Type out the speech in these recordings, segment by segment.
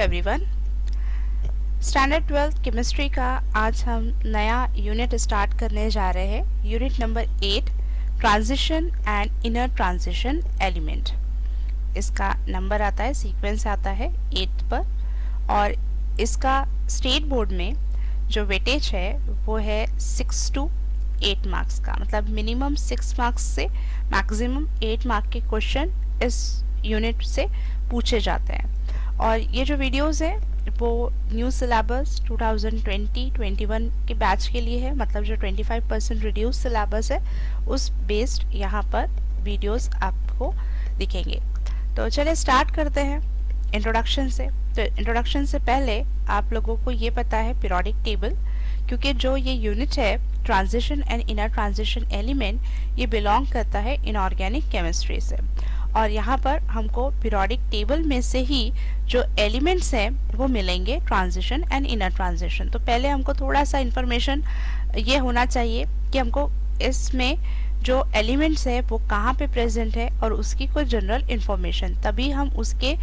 Everyone, standard 12th chemistry का आज हम नया यूनिट स्टार्ट करने जा रहे हैं। Unit number 8, transition and inner transition element. इसका नंबर आता है, सीक्वेंस आता है 8 पर, और इसका स्टेट बोर्ड में जो वेटेज है वो है 6 to 8 मार्क्स का। मतलब मिनिमम 6 मार्क्स से मैक्सिमम 8 मार्क के क्वेश्चन इस यूनिट से पूछे जाते हैं। और ये जो वीडियोस है वो न्यू सिलेबस 2020-21 के बैच के लिए है। मतलब जो 25% रिड्यूस सिलेबस है उस बेस्ड यहाँ पर वीडियोस आपको दिखेंगे। तो चलिए स्टार्ट करते हैं इंट्रोडक्शन से। तो इंट्रोडक्शन से पहले आप लोगों को ये पता है पीरियोडिक टेबल, क्योंकि जो ये यूनिट है transition and inner transition element, ये बिलोंग करता है इनऑर्गेनिक केमिस्ट्री से। और यहाँ पर हमको पीरियोडिक टेबल में से ही जो एलिमेंट्स हैं वो मिलेंगे, ट्रांजिशन एंड इनर ट्रांजिशन। तो पहले हमको थोड़ा सा इंफॉर्मेशन ये होना चाहिए कि हमको इसमें जो एलिमेंट्स है वो कहाँ पे प्रेजेंट है और उसकी कोई जनरल इंफॉर्मेशन, तभी हम उसके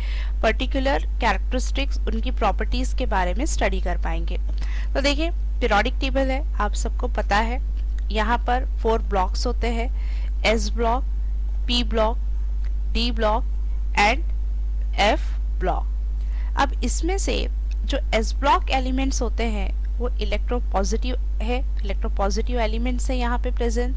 पर्टिकुलर कैरेक्टरिस्टिक्स, उनकी प्रॉपर्टीज के बारे में स्टडी कर पाएंगे। तो देखिए पीरियोडिक टेबल है, आप सबको पता है। यहाँ पर 4 ब्लॉक्स होते हैं, S block, P block, D block and F block. अब इसमें से जो एस ब्लॉक एलिमेंट्स होते हैं वो इलेक्ट्रोपॉजिटिव है, इलेक्ट्रोपॉजिटिव एलिमेंट्स है यहाँ पे प्रेजेंट।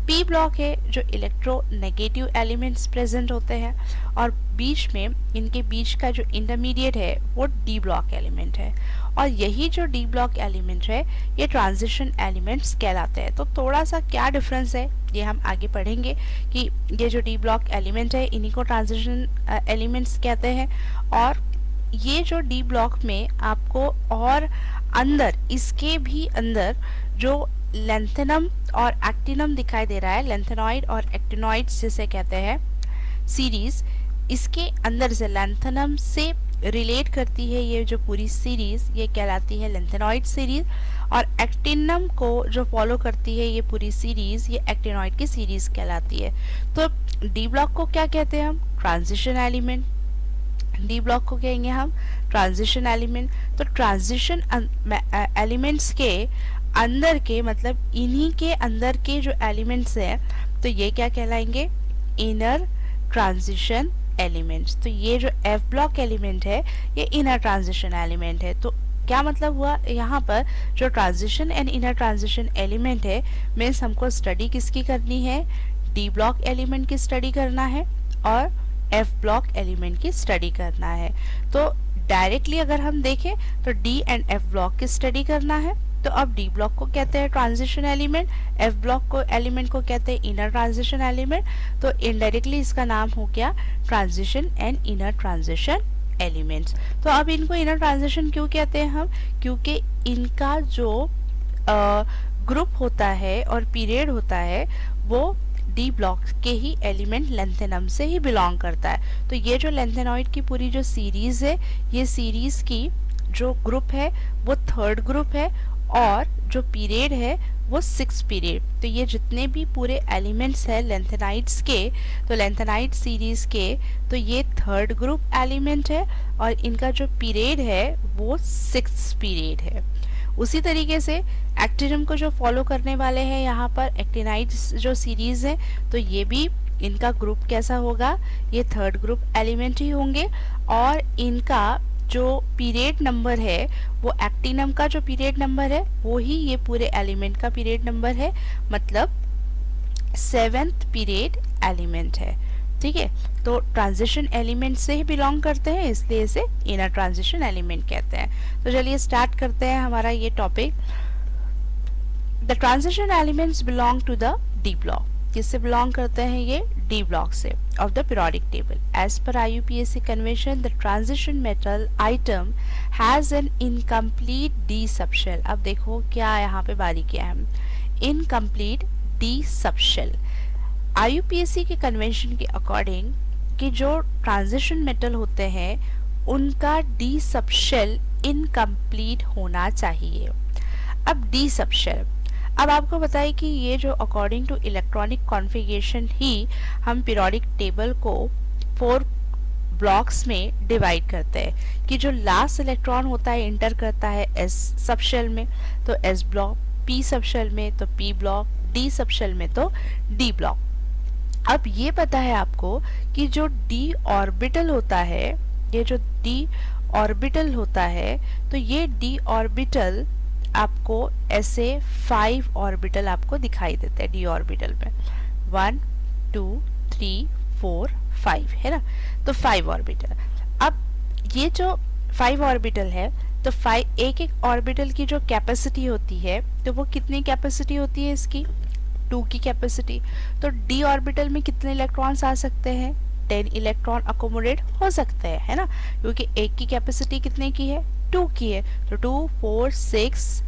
पी ब्लॉक है जो इलेक्ट्रोनेगेटिव एलिमेंट्स प्रेजेंट होते हैं, और बीच में इनके बीच का जो इंटरमीडिएट है वो डी ब्लॉक एलिमेंट है। और यही जो डी ब्लॉक एलिमेंट है ये ट्रांजिशन एलिमेंट्स कहलाते हैं। तो थोड़ा सा क्या डिफरेंस है ये हम आगे पढ़ेंगे कि ये जो डी ब्लॉक एलिमेंट है इन्हीं को ट्रांजिशन एलिमेंट्स कहते हैं। और ये जो डी ब्लॉक में आपको और अंदर, इसके भी अंदर जो लेंथेनम और एक्टिनम दिखाई दे रहा है, लेंथेनॉइड और एक्टिनॉइड्स जिसे कहते हैं सीरीज, इसके अंदर से लेंथेनम से रिलेट करती है ये जो पूरी सीरीज, ये कहलाती है लेंथेनॉइड सीरीज। और एक्टिनम को जो फॉलो करती है ये पूरी सीरीज, ये एक्टिनॉइड की सीरीज कहलाती है। तो डी ब्लॉक को क्या कहते हैं हम? Transition element. डी ब्लॉक को कहेंगे हम ट्रांजिशन एलिमेंट। तो ट्रांजिशन एलिमेंट्स के अंदर के, मतलब इन्हीं के अंदर के जो एलिमेंट्स हैं तो ये क्या कहलाएंगे? Inner transition elements. तो ये जो एफ ब्लॉक एलिमेंट है ये इनर ट्रांजिशन एलिमेंट है। तो क्या मतलब हुआ यहाँ पर, जो transition and inner transition element है मीन्स हमको स्टडी किसकी करनी है? डी ब्लॉक एलिमेंट की स्टडी करना है और एफ ब्लॉक एलिमेंट की स्टडी करना है। तो डायरेक्टली अगर हम देखें तो डी एंड एफ ब्लॉक की स्टडी करना है। तो अब डी ब्लॉक को कहते हैं ट्रांजिशन एलिमेंट, एफ ब्लॉक को एलिमेंट को कहते हैं इनर ट्रांजिशन एलिमेंट। तो इनडायरेक्टली इसका नाम हो गया transition and inner transition elements. तो अब इनको इनर ट्रांजिशन क्यों कहते हैं हम? क्योंकि इनका जो ग्रुप होता है और पीरियड होता है वो डी ब्लॉक के ही एलिमेंट लेंथेनम से ही बिलोंग करता है। तो ये जो लेंथेनॉइड की पूरी जो सीरीज है, ये सीरीज की जो ग्रुप है वो 3rd ग्रुप है, और जो पीरियड है वो 6 पीरियड। तो ये जितने भी पूरे एलिमेंट्स हैं लेंथेनाइड्स के, तो लेंथेनाइड सीरीज के, तो ये 3rd ग्रुप एलिमेंट है और इनका जो पीरियड है वो 6 पीरियड है। उसी तरीके से एक्टिनम को जो फॉलो करने वाले हैं यहाँ पर एक्टिनाइड्स जो सीरीज है, तो ये भी इनका ग्रुप कैसा होगा? ये 3rd ग्रुप एलिमेंट ही होंगे। और इनका जो पीरियड नंबर है वो एक्टिनम का जो पीरियड नंबर है वो ही ये पूरे एलिमेंट का पीरियड नंबर है, मतलब 7th पीरियड एलिमेंट है। ठीक है, तो ट्रांजिशन एलिमेंट से ही बिलोंग करते हैं, इसलिए इसे इनर ट्रांजिशन एलिमेंट कहते हैं। तो चलिए स्टार्ट करते हैं हमारा ये topic. The transition elements belong to the D block. किससे बिलोंग करते हैं? ये डी ब्लॉक से of the periodic table. As पर IUPAC convention the transition metal atom has an incomplete D subshell. अब देखो क्या यहाँ पे बारीकियां हैं, इनकम्प्लीट डी सबशेल। IUPAC के कन्वेंशन के अकॉर्डिंग कि जो ट्रांजिशन मेटल होते हैं उनका डी सबशेल इनकम्प्लीट होना चाहिए। अब डी सबशेल, अब आपको बताइए कि ये जो अकॉर्डिंग टू इलेक्ट्रॉनिक कॉन्फ़िगरेशन ही हम पीरियोडिक टेबल को 4 ब्लॉक्स में डिवाइड करते हैं कि जो लास्ट इलेक्ट्रॉन होता है इंटर करता है एस सब शेल में तो S block, P subshell में तो P block, D subshell में तो डी ब्लॉक। अब ये पता है आपको कि जो डी ऑर्बिटल होता है, ये जो डी ऑर्बिटल होता है तो ये डी ऑर्बिटल आपको ऐसे 5 ऑर्बिटल आपको दिखाई देते हैं डी ऑर्बिटल में, 1 2 3 4 5 है ना, तो 5 ऑर्बिटल। अब ये जो 5 ऑर्बिटल है तो एक एक ऑर्बिटल की जो कैपेसिटी होती है तो वो कितनी कैपेसिटी होती है इसकी, 2 की कैपेसिटी। तो डी ऑर्बिटल में कितने इलेक्ट्रॉन्स आ सकते हैं, 10 इलेक्ट्रॉन अकोमोडेट हो सकते हैं, है ना, क्योंकि एक की कैपेसिटी कितने की है, 2 की है, तो 2 4 6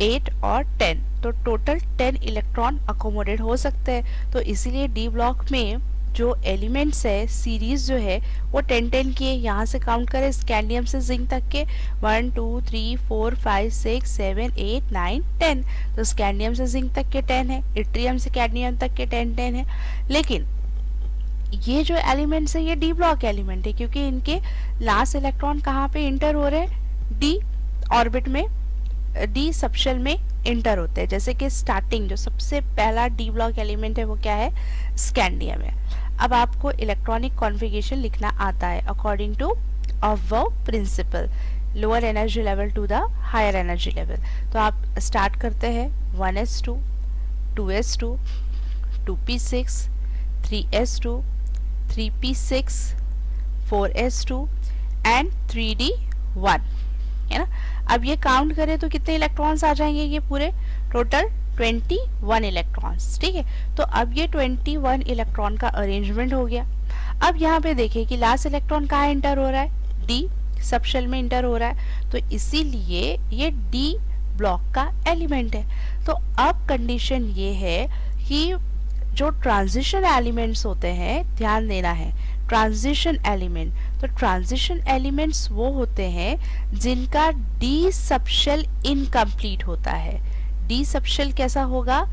8 और 10, तो टोटल 10 इलेक्ट्रॉन अकोमोडेट हो सकते हैं। तो इसीलिए डी ब्लॉक में जो एलिमेंट्स है सीरीज जो है वो 10-10 की है। यहाँ से काउंट करें स्कैंडियम से जिंक तक के 1 2 3 4 5 6 7 8 9 10, तो स्कैंडियम से जिंक तक के 10 है, इट्रियम से कैडमियम तक के 10-10 है। लेकिन ये जो एलिमेंट्स है ये डी ब्लॉक एलिमेंट है क्योंकि इनके लास्ट इलेक्ट्रॉन कहाँ पे इंटर हो रहे हैं, डी ऑर्बिट में, डी सबशेल में इंटर होते हैं। जैसे कि स्टार्टिंग जो सबसे पहला डी ब्लॉक एलिमेंट है वो क्या है, स्कैंडियम है। अब आपको इलेक्ट्रॉनिक कॉन्फ़िगरेशन लिखना आता है according to aufbau principle, lower energy level to the higher energy level. तो आप स्टार्ट करते हैं 1s2 2s2 2p6 3s2 3p6 4s2 and 3d1 है ना। अब ये काउंट करें तो कितने इलेक्ट्रॉन्स आ जाएंगे, ये पूरे टोटल 21 इलेक्ट्रॉन्स, ठीक है। तो अब ये 21 इलेक्ट्रॉन का अरेंजमेंट हो गया। अब यहाँ पे देखिए कि लास्ट इलेक्ट्रॉन कहाँ इंटर हो रहा है, डी सबशेल में इंटर हो रहा है, तो इसीलिए ये डी ब्लॉक का एलिमेंट है। तो अब कंडीशन ये है कि जो ट्रांजिशन एलिमेंट्स होते हैं, ध्यान देना है, ट्रांजिशन एलिमेंट, तो ट्रांजिशन एलिमेंट्स वो होते हैं जिनका डी सबशेल इनकम्प्लीट होता है। डी सबशेल कैसा होगा,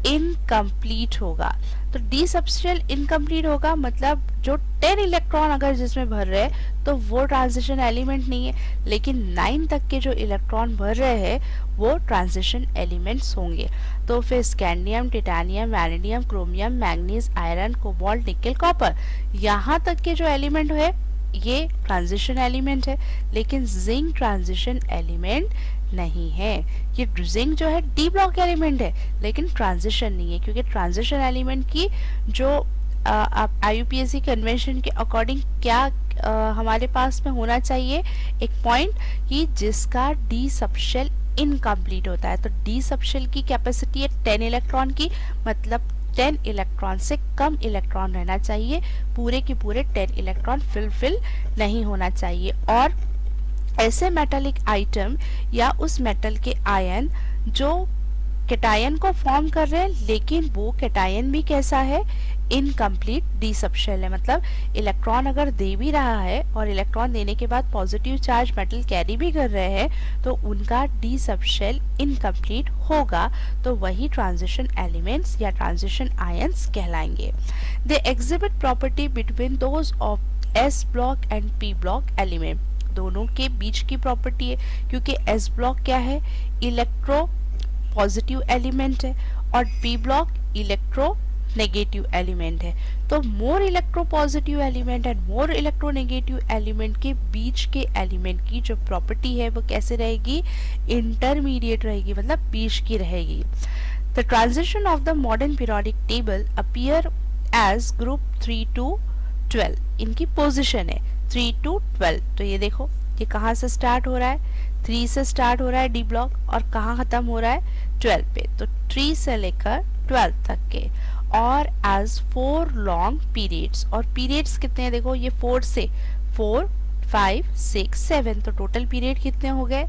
इनकम्प्लीट होगा। तो डी सबशेल इनकम्प्लीट होगा मतलब जो 10 इलेक्ट्रॉन अगर जिसमें भर रहे हैं तो वो ट्रांजिशन एलिमेंट नहीं है, लेकिन 9 तक के जो इलेक्ट्रॉन भर रहे हैं वो ट्रांजिशन एलिमेंट्स होंगे। तो फिर scandium, titanium, vanadium, chromium, manganese, iron, cobalt, nickel, copper, यहाँ तक के जो एलिमेंट है ये ट्रांजिशन एलिमेंट है, लेकिन जिंक ट्रांजिशन एलिमेंट नहीं है। ये जिंक जो है डी ब्लॉक एलिमेंट है लेकिन ट्रांजिशन नहीं है, क्योंकि ट्रांजिशन एलिमेंट की जो आप IUPAC कन्वेंशन के अकॉर्डिंग क्या हमारे पास में होना चाहिए एक पॉइंट कि जिसका डी सबशेल इनकम्प्लीट होता है। तो डी सबशेल की कैपेसिटी है 10 इलेक्ट्रॉन की, मतलब 10 इलेक्ट्रॉन से कम इलेक्ट्रॉन रहना चाहिए, पूरे के पूरे 10 इलेक्ट्रॉन फिल नहीं होना चाहिए। और ऐसे मेटालिक आइटम या उस मेटल के आयन जो कैटायन को फॉर्म कर रहे हैं लेकिन वो कैटायन भी कैसा है, इनकम्प्लीट डी सबशेल है, मतलब इलेक्ट्रॉन अगर दे भी रहा है और इलेक्ट्रॉन देने के बाद पॉजिटिव चार्ज मेटल कैरी भी कर रहे हैं तो उनका डी सबशेल इनकम्प्लीट होगा, तो वही ट्रांजिशन एलिमेंट्स या ट्रांजिशन आयंस कहलाएंगे। They exhibit property between those of S block and P block element, दोनों के बीच की प्रॉपर्टी है, क्योंकि एस ब्लॉक क्या है, इलेक्ट्रो पॉजिटिव एलिमेंट है और P block electro negative element है। तो मोर electro positive element and more electro negative element के बीच के एलिमेंट की जो प्रॉपर्टी है वो कैसे रहेगी, इंटरमीडिएट रहेगी, मतलब बीच की रहेगी। The transition of the modern periodic table appear age group 3 to 12, इनकी पोजिशन है 3 to 12। तो ये देखो ये कहाँ से स्टार्ट हो रहा है, 3 से स्टार्ट हो रहा है डी ब्लॉक और कहाँ खत्म हो रहा है, 12 पे। तो 3 से लेकर 12 तक के, और एज 4 लॉन्ग पीरियड्स, और पीरियड्स कितने हैं देखो, ये 4 से 4 5 6 7, तो टोटल पीरियड कितने हो गए,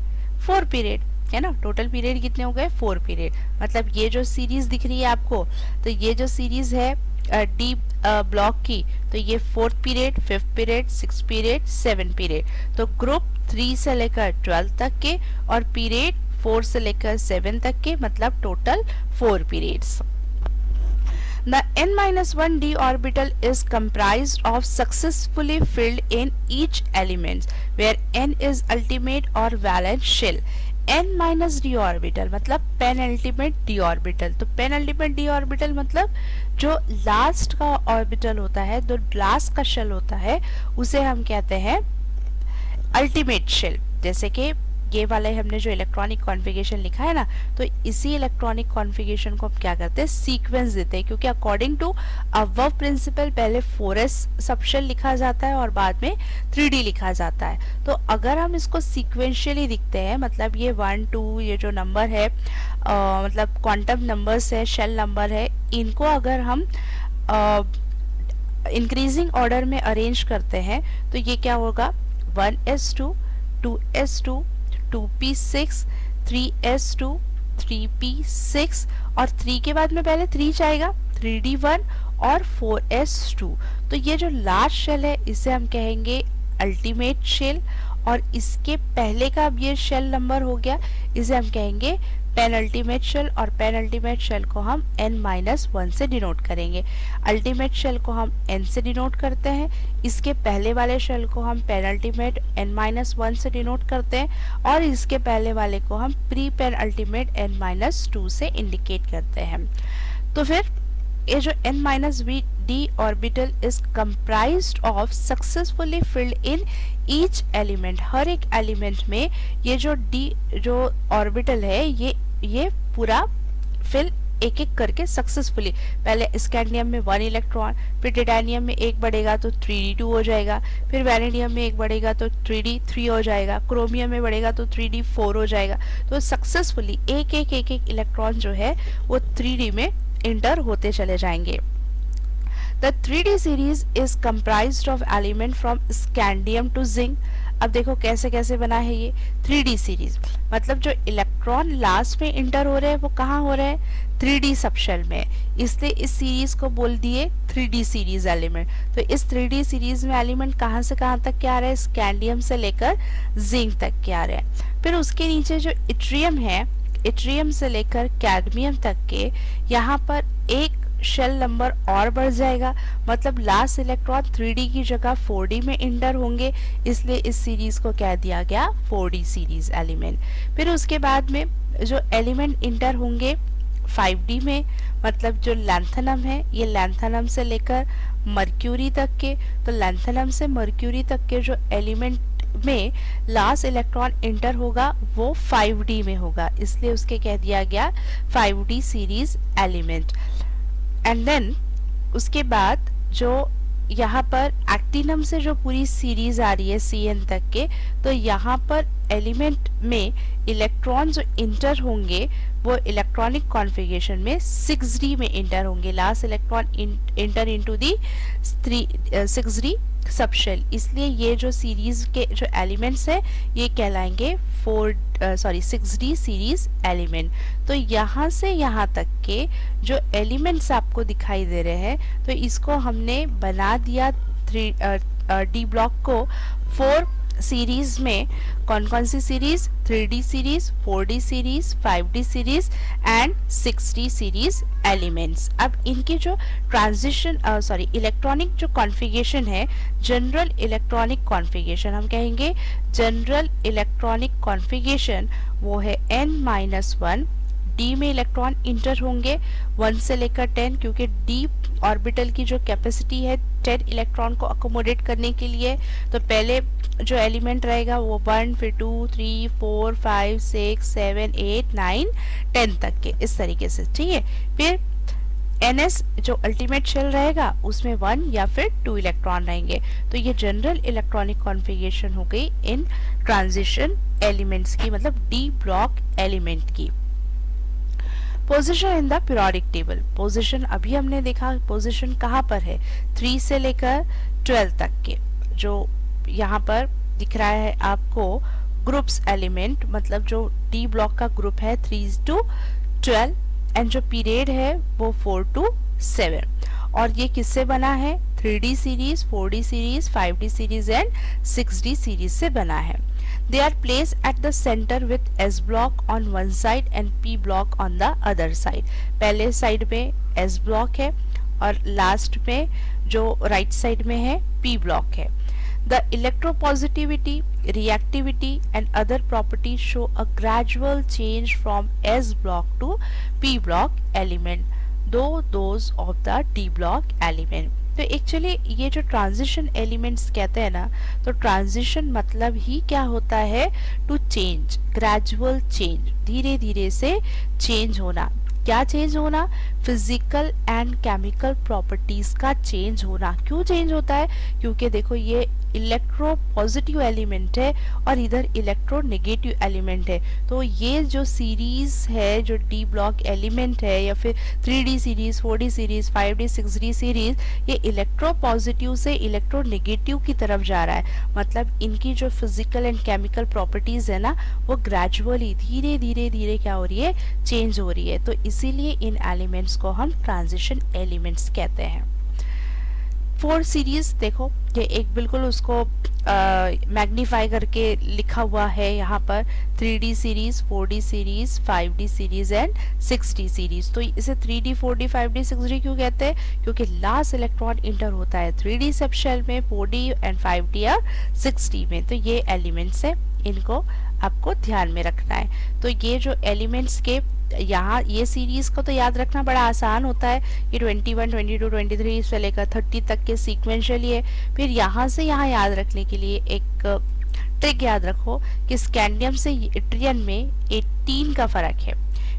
4 पीरियड है ना। टोटल पीरियड कितने हो गए, 4 पीरियड। मतलब ये जो सीरीज दिख रही है आपको, तो ये जो सीरीज है डी ब्लॉक की, तो ये 4th period, 5th period, 6th period, 7th period. तो ग्रुप 3 से लेकर 12 तक के और पीरियड 4 से लेकर 7 तक के, मतलब total 4 periods. The n minus 1 d orbital is comprised of successfully filled in each element where n is ultimate or valence shell. n minus D orbital मतलब पेनल्टीमेट डी ऑर्बिटल। तो पेनल्टीमेट डी ऑर्बिटल मतलब जो last का orbital होता है, जो last का shell होता है, उसे हम कहते हैं अल्टीमेट शेल। जैसे कि ये वाला हमने जो इलेक्ट्रॉनिक कॉन्फ़िगरेशन लिखा है ना, तो इसी इलेक्ट्रॉनिक कॉन्फ़िगरेशन को हम क्या करते हैं, सीक्वेंस देते हैं, क्योंकि अकॉर्डिंग टू अबव प्रिंसिपल पहले 4s सबशेल लिखा जाता है और बाद में 3d लिखा जाता है। तो अगर हम इसको सीक्वेंशियली दिखते हैं, मतलब ये 1 2 ये जो नंबर है मतलब क्वांटम नंबर्स है, शेल नंबर है, इनको अगर हम इंक्रीजिंग ऑर्डर में अरेंज करते हैं तो ये क्या होगा, 1s2 2s2 2p6 3s2 3p6 और 3 के बाद में पहले 3 जाएगा 3d1 और 4s2। तो ये जो लास्ट शेल है इसे हम कहेंगे अल्टीमेट शेल, और इसके पहले का अब ये शेल नंबर हो गया, इसे हम कहेंगे पेनल्टीमेट शेल, और पेनल्टीमेट शेल को हम n-1 से डिनोट करेंगे। अल्टीमेट शेल को हम n से डिनोट करते हैं, इसके पहले वाले शेल को हम पेनल्टीमेट n-1 से डिनोट करते हैं, और इसके पहले वाले को हम प्री पेनल्टीमेट n-2 से इंडिकेट करते हैं। तो फिर ये जो n-d orbital is comprised of successfully filled in each element. हर एक एलिमेंट में ये जो d जो ऑर्बिटल है ये पूरा फिल एक एक करके सक्सेसफुली, पहले स्कैंडियम में 1 इलेक्ट्रॉन, फिर टाइटेनियम में 1 बढ़ेगा तो 3d2 हो जाएगा, फिर वैनेडियम में 1 बढ़ेगा तो 3d3 हो जाएगा, क्रोमियम में बढ़ेगा तो 3d4 हो जाएगा। तो सक्सेसफुली एक एक इलेक्ट्रॉन जो है वो 3d में इंटर होते चले जाएंगे। The 3d series is comprised of element from scandium to zinc। अब देखो कैसे कैसे बना है ये 3d सीरीज, मतलब जो इलेक्ट्रॉन लास्ट में इंटर हो रहे हैं वो कहाँ हो रहे हैं, 3d सबशेल में, इसलिए इस सीरीज को बोल दिए 3d सीरीज एलिमेंट। तो इस 3d सीरीज में एलिमेंट कहाँ से कहाँ तक के आ रहे हैं, स्कैंडियम से लेकर जिंक तक के आ रहे हैं। फिर उसके नीचे जो इट्रियम है, इट्रियम से लेकर कैडमियम तक के, यहाँ पर एक शेल नंबर और बढ़ जाएगा, मतलब लास्ट इलेक्ट्रॉन 3d की जगह 4d में इंटर होंगे, इसलिए इस सीरीज को कह दिया गया 4d सीरीज एलिमेंट। फिर उसके बाद में जो एलिमेंट इंटर होंगे 5d में, मतलब जो लैंथेनम है, ये लैंथेनम से लेकर मर्क्यूरी तक के, तो लैंथेनम से मर्क्यूरी तक के जो एलिमेंट में लास्ट इलेक्ट्रॉन इंटर होगा वो 5d में होगा, इसलिए उसके कह दिया गया 5d series element. And then उसके बाद जो यहाँ पर एक्टिनम से जो पूरी सीरीज आ रही है Cn तक के, तो यहाँ पर एलिमेंट में इलेक्ट्रॉन जो इंटर होंगे वो इलेक्ट्रॉनिक कॉन्फ़िगरेशन में 6d में इंटर होंगे। Last electron inter into the 6d subshell, इसलिए ये जो सीरीज के जो एलिमेंट्स है ये कहलाएंगे 6d सीरीज एलिमेंट। तो यहाँ से यहाँ तक के जो एलिमेंट्स आपको दिखाई दे रहे हैं, तो इसको हमने बना दिया डी ब्लॉक को 4 सीरीज में। कौन कौन सी series, 3d series, 4d series, 5d series and 6d series elements. अब इनकी जो ट्रांजिशन इलेक्ट्रॉनिक जो कॉन्फ़िगरेशन है, जनरल इलेक्ट्रॉनिक कॉन्फ़िगरेशन हम कहेंगे, जनरल इलेक्ट्रॉनिक कॉन्फ़िगरेशन वो है n-1। d में इलेक्ट्रॉन इंटर होंगे 1 से लेकर 10, क्योंकि d ऑर्बिटल की जो कैपेसिटी है 10 इलेक्ट्रॉन को अकोमोडेट करने के लिए, तो पहले जो एलिमेंट रहेगा वो 1, फिर 2 3 4 5 6 7 8 9 10 तक के, इस तरीके से, ठीक है। फिर ns जो अल्टीमेट शेल रहेगा उसमें 1 या फिर 2 इलेक्ट्रॉन रहेंगे। तो ये जनरल इलेक्ट्रॉनिक कॉन्फ़िगरेशन हो गई इन ट्रांजिशन एलिमेंट्स की, मतलब डी ब्लॉक एलिमेंट की। Position in the periodic table, position अभी हमने देखा पोजीशन कहाँ पर है, 3 से लेकर 12 तक के, जो यहाँ पर दिख रहा है आपको ग्रुप्स एलिमेंट, मतलब जो डी ब्लॉक का ग्रुप है 3 to 12 एंड जो पीरियड है वो 4 to 7, और ये किससे बना है, 3d series, 4d series, 5d series and 6d series से बना है। They are placed at the center with S block on one side and P block on the other side। पहले साइड में S block है और last में जो right side में है p ब्लॉक है। The electropositivity, reactivity and other properties show a gradual change from S block to P block element, though those of the D block element. तो actually ये जो ट्रांजिशन एलिमेंट्स कहते हैं ना, तो ट्रांजिशन मतलब ही क्या होता है, टू चेंज, ग्रेजुअल चेंज, धीरे धीरे से चेंज होना। क्या चेंज होना, फिजिकल एंड केमिकल प्रॉपर्टीज का चेंज होना। क्यों चेंज होता है, क्योंकि देखो ये इलेक्ट्रो पॉजिटिव एलिमेंट है और इधर इलेक्ट्रो नेगेटिव एलिमेंट है। तो ये जो सीरीज है, जो डी ब्लॉक एलिमेंट है या फिर 3D series, 4D series, 5D 6D series, ये इलेक्ट्रो पॉजिटिव से इलेक्ट्रो नेगेटिव की तरफ जा रहा है। मतलब इनकी जो फिजिकल एंड केमिकल प्रॉपर्टीज है ना, वो ग्रेजुअली धीरे धीरे धीरे क्या हो रही है, चेंज हो रही है। तो इसीलिए इन एलिमेंट्स को हम ट्रांजिशन एलिमेंट्स कहते हैं। 4 सीरीज देखो, ये एक बिल्कुल उसको मैग्नीफाई करके लिखा हुआ है यहाँ पर, 3D series, 4D series, 5D series and 6D series. तो इसे 3D, 4D, 5D, 6D क्यों कहते हैं, क्योंकि लास्ट इलेक्ट्रॉन इंटर होता है 3D सब शेल में, 4D एंड 5D और 6D में। तो ये एलिमेंट्स है, इनको आपको ध्यान में रखना है। तो ये जो एलिमेंट्स के यहाँ ये सीरीज को तो याद रखना बड़ा आसान होता है, ये 21, 22, 23 से लेकर 30 तक के सीक्वेंशियली है। फिर यहाँ से यहाँ याद रखने के लिए एक ट्रिक याद रखो कि स्कैंडियम से इट्रियम में 18 का फर्क है,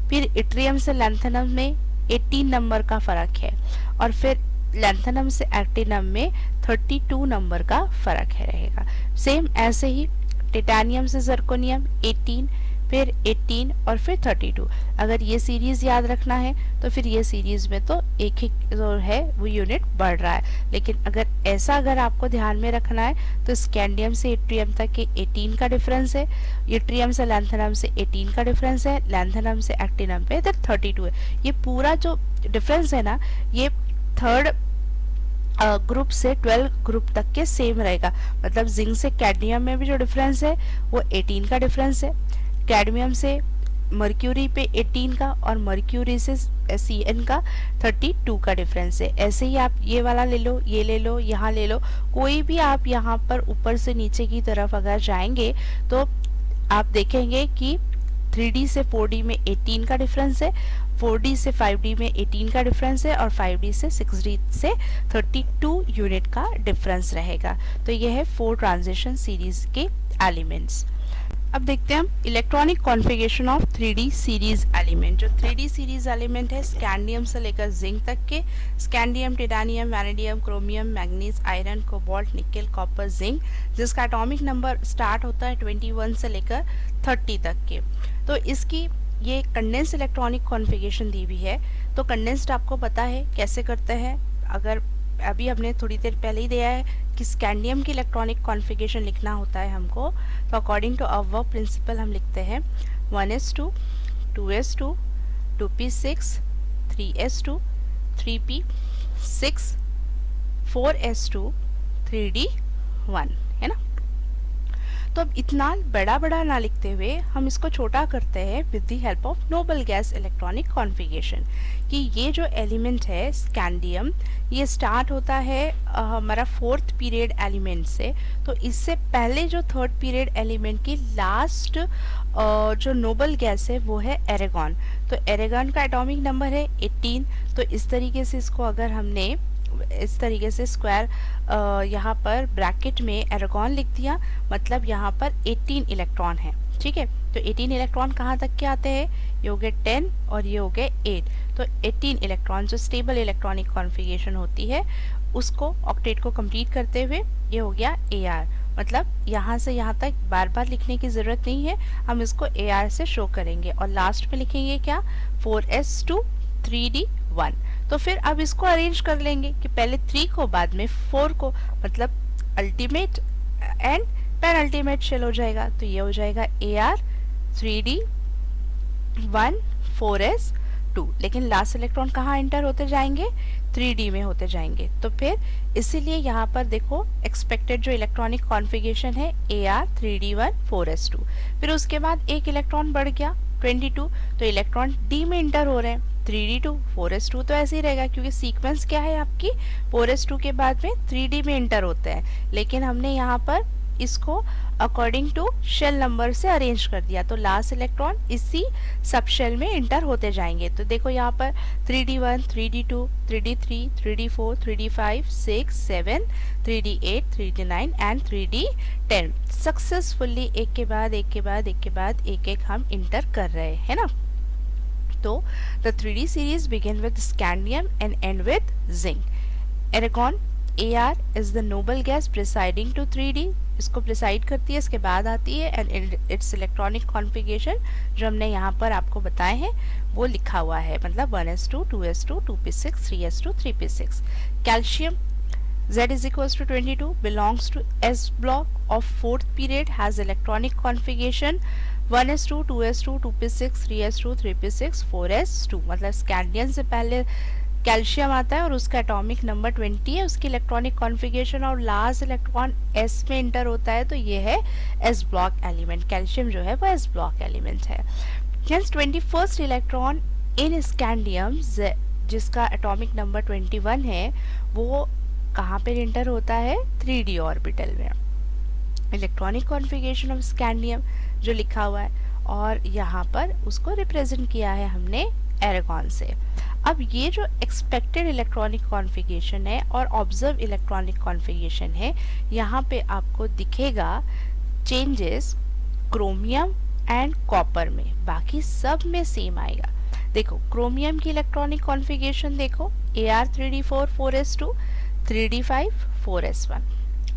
फिर इट्रियम से लैंथेनम में 18 नंबर का फर्क है, और फिर लैंथेनम से एक्टिनम में 32 नंबर का फर्क है रहेगा। सेम ऐसे ही टिटेनियम से जर्कोनियम 18, फिर 18 और फिर 32। अगर ये सीरीज याद रखना है तो फिर ये सीरीज में तो एक एक जो है वो यूनिट बढ़ रहा है। लेकिन अगर आपको ध्यान में रखना है तो स्कैंडियम से इट्रियम तक के 18 का डिफरेंस है, इट्रियम से लैंथेनम से 18 का डिफरेंस है, लैंथेनम से एक्टिनम पे 32 है। ये पूरा जो डिफरेंस है ना, ये थर्ड ग्रुप से 12 ग्रुप तक के सेम रहेगा। मतलब जिंक से कैडमियम में भी जो डिफरेंस है वो 18 का डिफरेंस है, कैडमियम से मर्क्यूरी पे 18 का, और मर्क्यूरी से Cn का 32 का डिफरेंस है। ऐसे ही आप ये वाला ले लो, ये ले लो, यहाँ ले लो, कोई भी आप यहाँ पर ऊपर से नीचे की तरफ अगर जाएंगे तो आप देखेंगे कि 3D से 4D में 18 का डिफरेंस है, 4D से 5D में 18 का डिफरेंस है, और 5D से 6D से 32 यूनिट का डिफरेंस रहेगा। तो यह है 4 ट्रांजिशन सीरीज के एलिमेंट्स। अब देखते हैं हम electronic configuration of 3D series element. जो 3D सीरीज एलिमेंट है स्कैंडियम से लेकर जिंक तक के, scandium, titanium, vanadium, chromium, manganese, iron, cobalt, nickel, copper, zinc, जिसका एटॉमिक नंबर स्टार्ट होता है 21 से लेकर 30 तक के। तो इसकी ये कंडेंस्ड इलेक्ट्रॉनिक कॉन्फ़िगरेशन दी हुई है। तो कंडेंस्ड आपको पता है कैसे करते हैं, अगर अभी हमने थोड़ी देर पहले ही दिया है कि स्कैंडियम की इलेक्ट्रॉनिक कॉन्फ़िगरेशन लिखना होता है हमको, तो अकॉर्डिंग टू अबव प्रिंसिपल हम लिखते हैं 1s2, 2s2, 2p6, 3s2, 3p6, 4s2, 3d1, है ना। तो अब इतना बड़ा बड़ा ना लिखते हुए हम इसको छोटा करते हैं with the help of noble gas electronic configuration. कि ये जो एलिमेंट है स्कैंडियम, ये स्टार्ट होता है हमारा 4th पीरियड एलिमेंट से। तो इससे पहले जो 3rd पीरियड एलिमेंट की लास्ट जो नोबल गैस है वो है एरेगॉन। तो एरेगॉन का एटॉमिक नंबर है 18। तो इस तरीके से इसको अगर हमने इस तरीके से स्क्वायर यहाँ पर ब्रैकेट में एरेगॉन लिख दिया, मतलब यहाँ पर 18 इलेक्ट्रॉन है, ठीक है। तो 18 इलेक्ट्रॉन कहाँ तक के आते हैं, ये हो गए 10 और ये हो गए 8। तो 18 इलेक्ट्रॉन जो स्टेबल इलेक्ट्रॉनिक कॉन्फ़िगरेशन होती है उसको ऑक्टेट को कंप्लीट करते हुए ये हो गया AR। मतलब यहाँ से यहाँ तक बार बार लिखने की ज़रूरत नहीं है, हम इसको AR से शो करेंगे और लास्ट में लिखेंगे क्या, 4s2, 3d1। तो फिर अब इसको अरेंज कर लेंगे कि पहले 3 को बाद में 4 को, मतलब ultimate and penultimate shell हो जाएगा। तो ये हो जाएगा AR 3d1 4s2। लेकिन लास्ट इलेक्ट्रॉन कहाँ एंटर होते जाएंगे, 3D में होते जाएंगे। तो फिर इसीलिए यहाँ पर देखो एक्सपेक्टेड जो इलेक्ट्रॉनिक कॉन्फ़िगरेशन है AR 3d1 4s2। फिर उसके बाद एक इलेक्ट्रॉन बढ़ गया 22, तो इलेक्ट्रॉन D में इंटर हो रहे हैं। 3d2 4s2 तो ऐसे ही रहेगा क्योंकि सीक्वेंस क्या है आपकी 4s2 के बाद में 3d में इंटर होते हैं, लेकिन हमने यहाँ पर इसको अकॉर्डिंग टू शेल नंबर से अरेंज कर दिया तो लास्ट इलेक्ट्रॉन इसी सब शेल में इंटर होते जाएंगे। तो देखो यहाँ पर 3d1 3d2 3d3 3d4 3d5 6 7 3d8 3d9 and 3d10 successfully एक के बाद एक के बाद एक के बाद एक एक हम इंटर कर रहे हैं ना। तो the 3D series begin with scandium and end with zinc. Argon AR is the noble gas presiding to 3D, इसको प्रिसाइड करती है, इसके बाद आती है एंड इट्स इलेक्ट्रॉनिक कॉन्फ़िगरेशन जो हमने यहाँ पर आपको बताए हैं वो लिखा हुआ है, मतलब 1s2 2s2 2p6 3s2 3p6। Calcium Z is equals to 22 belongs to S block of fourth period, has electronic configuration 1s2 2s2 2p6 3s2 3p6 4s2, मतलब स्कैंडियम से पहले कैल्शियम आता है और उसका एटॉमिक नंबर 20 है, उसकी इलेक्ट्रॉनिक कॉन्फ़िगरेशन और लास्ट इलेक्ट्रॉन S में इंटर होता है तो ये है S ब्लॉक एलिमेंट। कैल्शियम जो है वो S ब्लॉक एलिमेंट है। Hence 21st electron in scandium जिसका एटॉमिक नंबर 21 है वो कहाँ पे इंटर होता है 3d ऑर्बिटल में। इलेक्ट्रॉनिक कॉन्फ़िगरेशन ऑफ स्कैंडियम जो लिखा हुआ है और यहाँ पर उसको रिप्रेजेंट किया है हमने एरागॉन से। अब ये जो एक्सपेक्टेड इलेक्ट्रॉनिक कॉन्फ़िगरेशन है और ऑब्जर्व इलेक्ट्रॉनिक कॉन्फ़िगरेशन है, यहाँ पे आपको दिखेगा चेंजेस क्रोमियम एंड कॉपर में, बाकी सब में सेम आएगा। देखो क्रोमियम की इलेक्ट्रॉनिक कॉन्फ़िगरेशन देखो Ar3d4 4s2 3d5 4s1,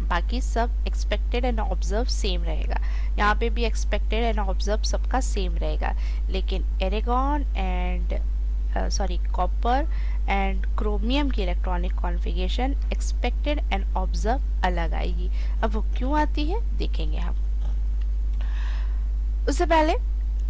बाकी सब एक्सपेक्टेड एंड ऑब्जर्व सेम रहेगा। यहाँ पे भी एक्सपेक्टेड एंड ऑब्जर्व सबका सेम रहेगा, लेकिन Aragon and copper and chromium की electronic configuration expected and observe अलग आएगी। अब वो क्यों आती है देखेंगे हम। उससे पहले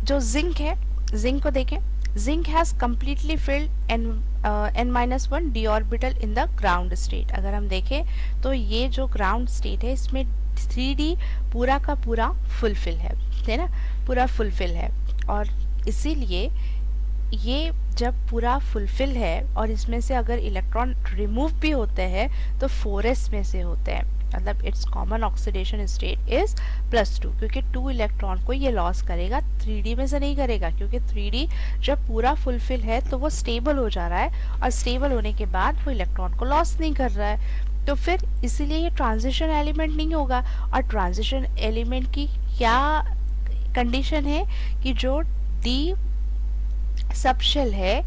जो जिंक है, जिंक को देखें। Zinc has completely field n-1 d orbital in the ground state. अगर हम देखें तो ये जो ग्राउंड स्टेट है इसमें 3d पूरा का पूरा फुलफिल है ना, पूरा फुलफिल है, और इसीलिए ये जब पूरा फुलफिल है और इसमें से अगर इलेक्ट्रॉन रिमूव भी होते हैं तो 4s में से होते हैं, मतलब it's common oxidation state is +2, क्योंकि 2 इलेक्ट्रॉन को ये लॉस करेगा, 3d में से नहीं करेगा, क्योंकि 3d जब पूरा फुलफिल है तो वो स्टेबल हो जा रहा है और स्टेबल होने के बाद वो इलेक्ट्रॉन को लॉस नहीं कर रहा है, तो फिर इसीलिए ये ट्रांजिशन एलिमेंट नहीं होगा। और ट्रांजिशन एलिमेंट की क्या कंडीशन है कि जो डी सबशेल है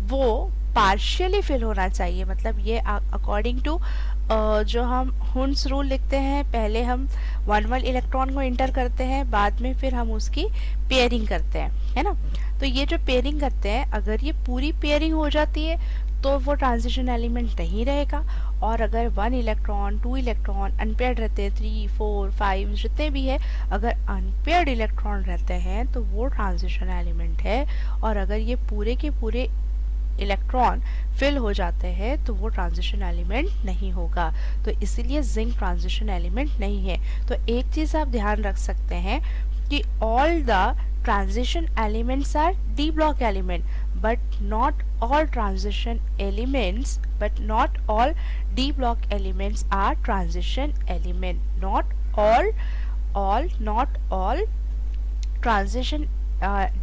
वो पार्शियली फिल होना चाहिए, मतलब ये अकॉर्डिंग टू जो हम हुन्स रूल लिखते हैं, पहले हम 1 इलेक्ट्रॉन को इंटर करते हैं, बाद में फिर हम उसकी पेयरिंग करते हैं, है ना। तो ये जो पेयरिंग करते हैं, अगर ये पूरी पेयरिंग हो जाती है तो वो ट्रांजिशन एलिमेंट नहीं रहेगा, और अगर 1 इलेक्ट्रॉन 2 इलेक्ट्रॉन अनपेयर्ड रहते हैं, 3 4 5 जितने भी है, अगर अनपेयर्ड इलेक्ट्रॉन रहते हैं तो वो ट्रांजिशन एलिमेंट है, और अगर ये पूरे के पूरे इलेक्ट्रॉन फिल हो जाते हैं तो वो ट्रांजिशन एलिमेंट नहीं होगा, तो इसीलिए जिंक ट्रांजिशन एलिमेंट नहीं है। तो एक चीज आप ध्यान रख सकते हैं कि all the transition elements R D block element, but not all transition elements are transition element. Not all transition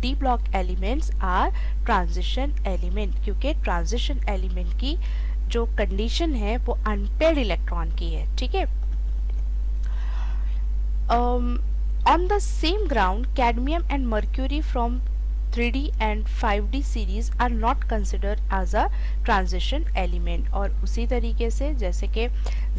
d block elements are transition element, क्योंकि transition element की जो कंडीशन है वो अनपेयर्ड इलेक्ट्रॉन की है, ठीक है। On the same ground, cadmium and mercury from 3d and 5d series are not considered as a transition element। और उसी तरीके से जैसे कि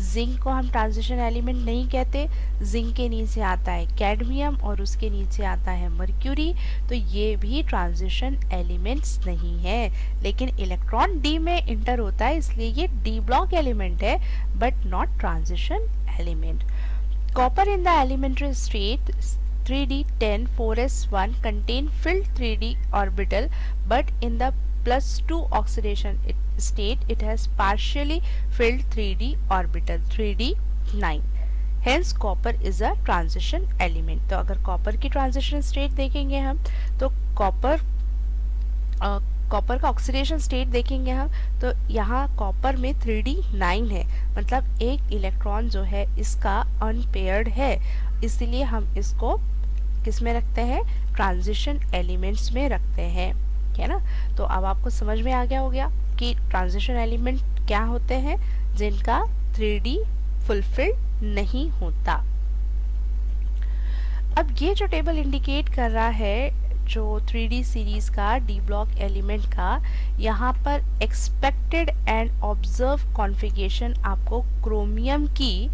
जिंक को हम ट्रांजिशन एलिमेंट नहीं कहते, जिंक के नीचे आता है कैडमियम और उसके नीचे आता है मर्क्यूरी, तो ये भी ट्रांजिशन एलिमेंट्स नहीं है, लेकिन इलेक्ट्रॉन डी में इंटर होता है इसलिए ये डी ब्लॉक एलिमेंट है, but not transition element. Copper in the elementary state 3d10 4s1 contain filled 3d orbital, but in the +2 oxidation state it has partially filled 3d orbital 3d9, hence copper is a transition element। तो अगर copper की transition state देखेंगे हम तो copper copper का oxidation state देखेंगे हम, तो यहाँ कॉपर में 3d9 है, मतलब एक इलेक्ट्रॉन जो है इसका अनपेयर्ड है, इसलिए हम इसको किस में रखते हैं, ट्रांजिशन एलिमेंट्स में रखते हैं, है ना। तो अब आपको समझ में आ गया हो गया कि ट्रांजिशन एलिमेंट क्या होते हैं, जिनका 3d फुलफिल नहीं होता। अब ये जो टेबल इंडिकेट कर रहा है जो 3d सीरीज का डी ब्लॉक एलिमेंट का, यहाँ पर एक्सपेक्टेड एंड ऑब्जर्व कॉन्फ़िगरेशन आपको क्रोमियम की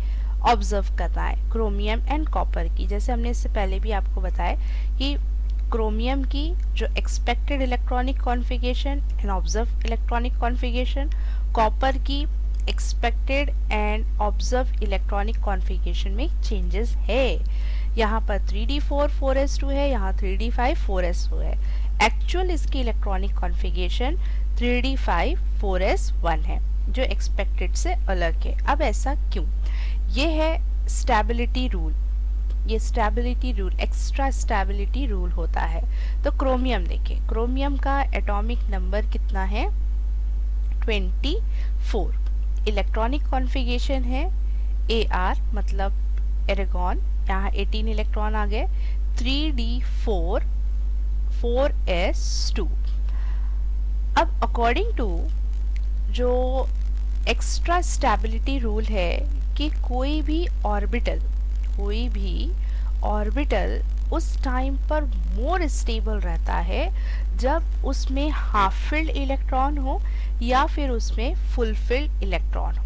ऑब्जर्व करना है, क्रोमियम एंड कॉपर की। जैसे हमने इससे पहले भी आपको बताया कि क्रोमियम की जो expected electronic configuration and observe electronic configuration, copper की expected and observe electronic configuration में चेंजेस है। यहाँ पर 3d4 4s2 है, यहाँ 3d5 4s2 है। एक्चुअल इसकी इलेक्ट्रॉनिक कॉन्फ़िगरेशन 3d5 4s1 है, जो एक्सपेक्टेड से अलग है। अब ऐसा क्यों? ये है स्टेबिलिटी रूल, ये stability rule, extra stability rule होता है। तो क्रोमियम देखिए, क्रोमियम का एटॉमिक नंबर कितना है, 24। इलेक्ट्रॉनिक कॉन्फ़िगरेशन है AR, मतलब एरेगॉन, यहाँ 18 इलेक्ट्रॉन आ गए, 3d4 4s2। अब अकॉर्डिंग टू जो एक्स्ट्रा स्टेबिलिटी रूल है कि कोई भी ऑर्बिटल उस टाइम पर मोर स्टेबल रहता है जब उसमें हाफ फिल्ड इलेक्ट्रॉन हो या फिर उसमें फुल फिल्ड इलेक्ट्रॉन हो।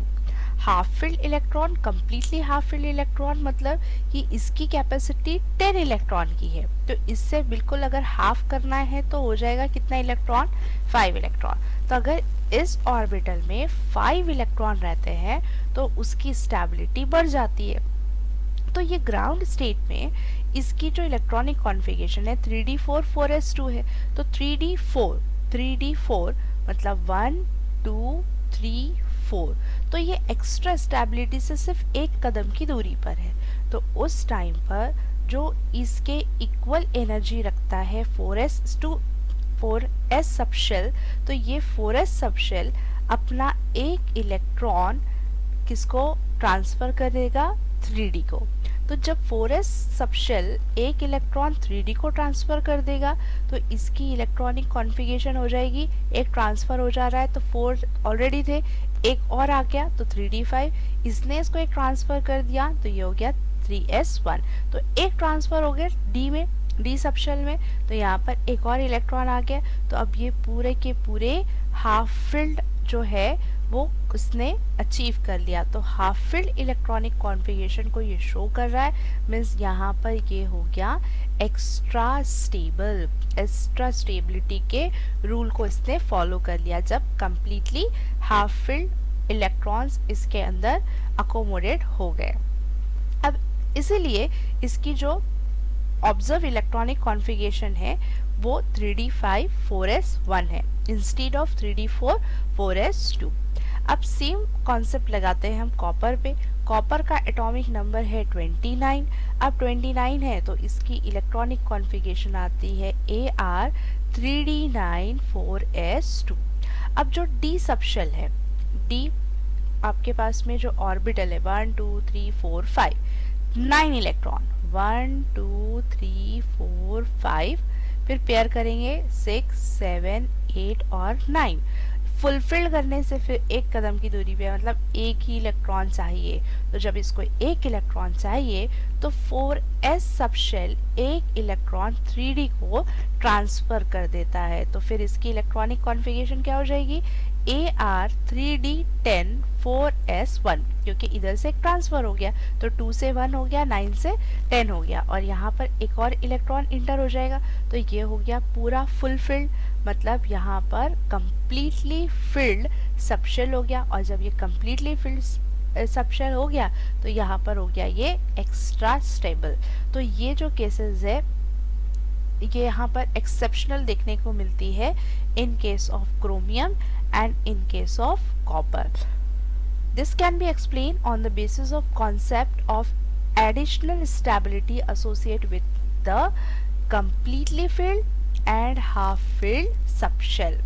Half filled electron, completely half filled electron मतलब कि इसकी कैपेसिटी 10 इलेक्ट्रॉन की है, तो इससे बिल्कुल अगर हाफ करना है तो हो जाएगा कितना इलेक्ट्रॉन, 5 इलेक्ट्रॉन। तो अगर इस ऑर्बिटल में 5 इलेक्ट्रॉन रहते हैं तो उसकी स्टेबिलिटी बढ़ जाती है। तो ये ग्राउंड स्टेट में इसकी जो इलेक्ट्रॉनिक कॉन्फ़िगरेशन है 3d4 4s2 है, तो 3d4 मतलब 1 2 3 4, तो ये एक्स्ट्रा स्टेबिलिटी से सिर्फ एक कदम की दूरी पर है। तो उस टाइम पर जो इसके इक्वल एनर्जी रखता है 4s सबशेल, तो ये 4s सबशेल अपना एक इलेक्ट्रॉन किसको ट्रांसफर करेगा, 3d को। तो जब 4s सबशेल एक इलेक्ट्रॉन 3d को ट्रांसफर कर देगा तो इसकी इलेक्ट्रॉनिक कॉन्फ़िगरेशन हो जाएगी, एक ट्रांसफर हो जा रहा है तो 4 ऑलरेडी थे, एक और आ गया तो 3d5, इसने इसको एक ट्रांसफर कर दिया तो ये हो गया 3s1। तो एक ट्रांसफर हो गया d में, डी सबशेल में, तो यहाँ पर एक और इलेक्ट्रॉन आ गया। तो अब ये पूरे के पूरे हाफ फिल्ड जो है वो उसने अचीव कर लिया। तो हाफ फिल्ड इलेक्ट्रॉनिक कॉन्फ़िगरेशन को ये शो कर रहा है, मीन्स यहाँ पर ये हो गया एक्स्ट्रा स्टेबल, एक्स्ट्रा स्टेबिलिटी के रूल को इसने फॉलो कर लिया जब कंप्लीटली हाफ फिल्ड इलेक्ट्रॉन्स इसके अंदर अकोमोडेट हो गए। अब इसीलिए इसकी जो ऑब्जर्व इलेक्ट्रॉनिक कॉन्फ़िगरेशन है वो 3d5 4s1 है इंस्टेड ऑफ 3d4 4s2। अब सेम कॉन्सेप्ट लगाते हैं हम कॉपर पे। कॉपर का एटॉमिक नंबर है 29। अब 29 है तो इसकी इलेक्ट्रॉनिक कॉन्फ़िगरेशन आती है AR 3d9 4s2। अब जो d सबशेल है, d आपके पास में जो ऑर्बिटल है 1 2 3 4 5, 9 इलेक्ट्रॉन, 1 2 3 4 5, फिर पेयर करेंगे 6 7 8 और 9। फुलफिल करने से फिर एक कदम की दूरी पे, मतलब एक ही इलेक्ट्रॉन चाहिए। तो जब इसको एक इलेक्ट्रॉन चाहिए तो 4s सबशेल एक इलेक्ट्रॉन 3d को ट्रांसफर कर देता है। तो फिर इसकी इलेक्ट्रॉनिक कॉन्फ़िगरेशन क्या हो जाएगी, AR 3d10 4s1, क्योंकि इधर से एक ट्रांसफर हो गया तो 2 से 1 हो गया, 9 से 10 हो गया, और यहाँ पर एक और इलेक्ट्रॉन इंटर हो जाएगा तो ये हो गया पूरा फुलफिल्ड, मतलब यहाँ पर कंप्लीटली फिल्ड सबशेल हो गया। और जब ये कंप्लीटली फिल्ड सबशेल हो गया तो यहाँ पर हो गया ये एक्स्ट्रा स्टेबल। तो ये जो केसेस है ये यहाँ पर एक्सेप्शनल देखने को मिलती है in case of chromium and in case of copper. This can be explained on the basis of concept of additional stability associated with the completely filled and half filled subshell.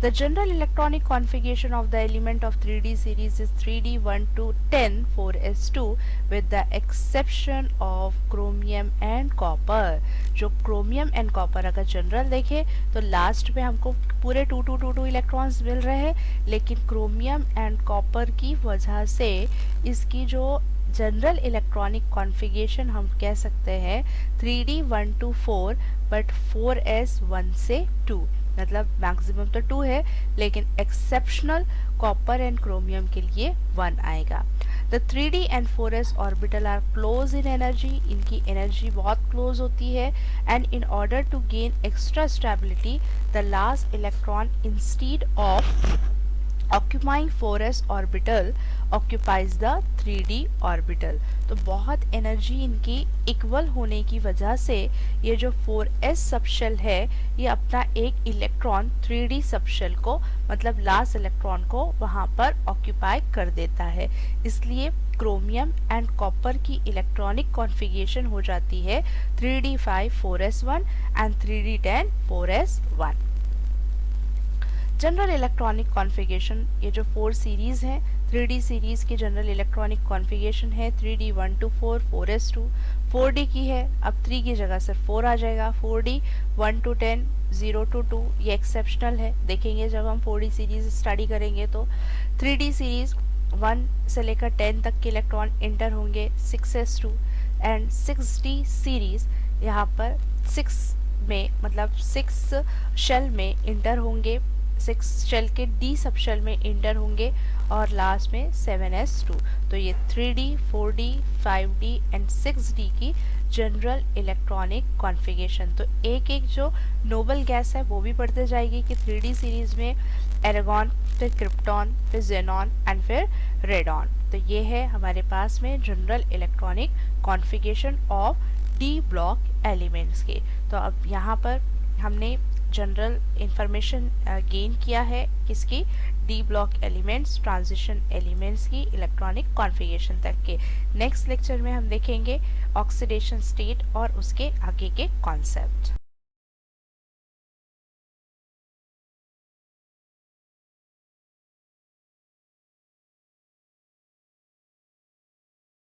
The general electronic configuration of the element of 3D series is 3D1 to 10 4s2 with the exception of chromium and copper. जो chromium and copper अगर general देखें तो last में हमको पूरे 2 electrons मिल रहे हैं, लेकिन क्रोमियम एंड कॉपर की वजह से इसकी जो जनरल इलेक्ट्रॉनिक कॉन्फ़िगरेशन हम कह सकते हैं 3D1 to 4 बट 4s 1 से 2, मतलब मैक्सिमम तो 2 है लेकिन एक्सेप्शनल कॉपर एंड क्रोमियम के लिए 1 आएगा। The 3D and 4s orbital are close in energy, इनकी एनर्जी बहुत क्लोज होती है and in order to gain extra stability the last electron instead of occupying 4s orbital occupies the 3D orbital। तो बहुत energy इनकी equal होने की वजह से ये जो 4s सबशेल है ये अपना एक इलेक्ट्रॉन 3D सबशेल को मतलब लास्ट इलेक्ट्रॉन को वहाँ पर ऑक्यूपाई कर देता है, इसलिए क्रोमियम एंड कॉपर की इलेक्ट्रॉनिक कॉन्फ़िगरेशन हो जाती है 3D5 4s1 and 3D10 4s1। General electronic configuration, ये जो 4 सीरीज़ हैं 3D सीरीज़ की जनरल इलेक्ट्रॉनिक कॉन्फ़िगरेशन है 3D1 to 4 4s2, 4D की है, अब 3 की जगह सिर्फ 4 आ जाएगा, 4D 1 to 10 0 to 2, ये एक्सेप्शनल है, देखेंगे जब हम 4D सीरीज़ स्टडी करेंगे तो 3D सीरीज़ 1 से लेकर 10 तक के इलेक्ट्रॉन इंटर होंगे 6s2 एंड 6D सीरीज़ यहाँ पर 6 में मतलब 6 शेल में इंटर होंगे, 6 शेल के D सब शेल में इंटर होंगे और लास्ट में 7s2। तो ये 3D 4D 5D and 6D की जनरल इलेक्ट्रॉनिक कॉन्फ़िगरेशन। तो एक एक जो नोबल गैस है वो भी बढ़ते जाएगी कि 3D सीरीज़ में एरागॉन, फिर क्रिप्टॉन, फिर जेनॉन एंड फिर रेडॉन। तो ये है हमारे पास में general electronic configuration of D block elements के। तो अब यहाँ पर हमने जनरल इंफॉर्मेशन गेन किया है किसकी, D block elements, transition elements की इलेक्ट्रॉनिक कॉन्फ़िगरेशन तक के। नेक्स्ट लेक्चर में हम देखेंगे ऑक्सीडेशन स्टेट और उसके आगे के कॉन्सेप्ट।